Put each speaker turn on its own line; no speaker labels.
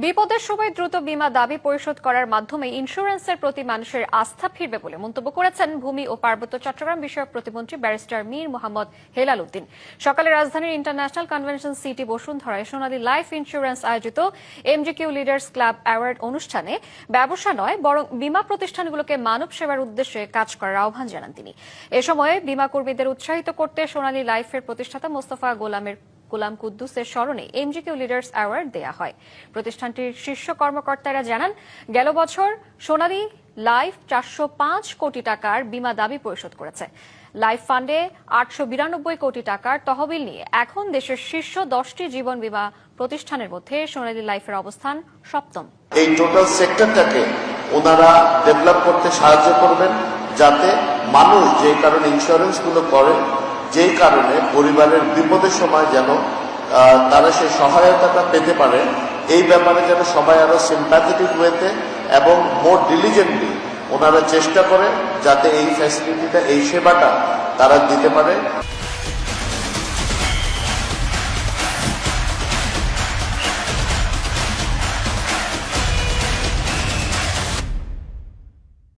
বিপদের সময় দ্রুত বীমা দাবি পরিশোধ করার মাধ্যমে ইন্স্যুরেন্সের প্রতি মানুষের আস্থা ফিরবে বলে মন্তব্য করেছেন ভূমি ও পার্বত্য চট্টগ্রাম বিষয়ক প্রতিমন্ত্রী ব্যারিস্টার মীর মোহাম্মদ হেলাল উদ্দিন। সকালে রাজধানীর ইন্টারন্যাশনাল কনভেনশন সিটি বসুন্ধরায় সোনালী লাইফ ইন্স্যুরেন্স আয়োজিত এমজিকিউ লিডার্স ক্লাব অ্যাওয়ার্ড অনুষ্ঠানে ব্যবসা নয় বরং বীমা প্রতিষ্ঠানগুলোকে মানব সেবার উদ্দেশ্যে কাজ করার আহ্বান জানান তিনি। এ সময় বীমা কর্মীদের উৎসাহিত করতে সোনালী লাইফের প্রতিষ্ঠাতা মোস্তফা গোলাম কুদ্দুসের স্মরণে এমজিকিউ লিডার্স অ্যাওয়ার্ড দেয়া হয়। প্রতিষ্ঠানটির শীর্ষ কর্মকর্তারা জানান, গেল বছর সোনালী লাইফ 405 কোটি টাকার বীমা দাবি পরিশোধ করেছে। লাইফ ফান্ডে 892 কোটি টাকার তহবিল নিয়ে এখন দেশের শীর্ষ 10টি জীবন বীমা প্রতিষ্ঠানের মধ্যে সোনালী লাইফের অবস্থান সপ্তম।
এই টোটাল সেক্টরটাকে ওনারা ডেভেলপ করতে সাহায্য করবেন, যাতে মানুষ যে কারণে ইন্স্যুরেন্স গুলো করে, যেই কারণে পরিবারের বিপদের সময় যেন তারা সেই সহায়তাটা পেতে পারে, এই ব্যাপারে যেন সবাই আরো সিম্প্যাথেটিক ওয়েতে এবং মোর ডিলিজেন্টলি ওনারা চেষ্টা করে যাতে এই ফ্যাসিলিটিটা, এই সেবাটা তারা দিতে পারে।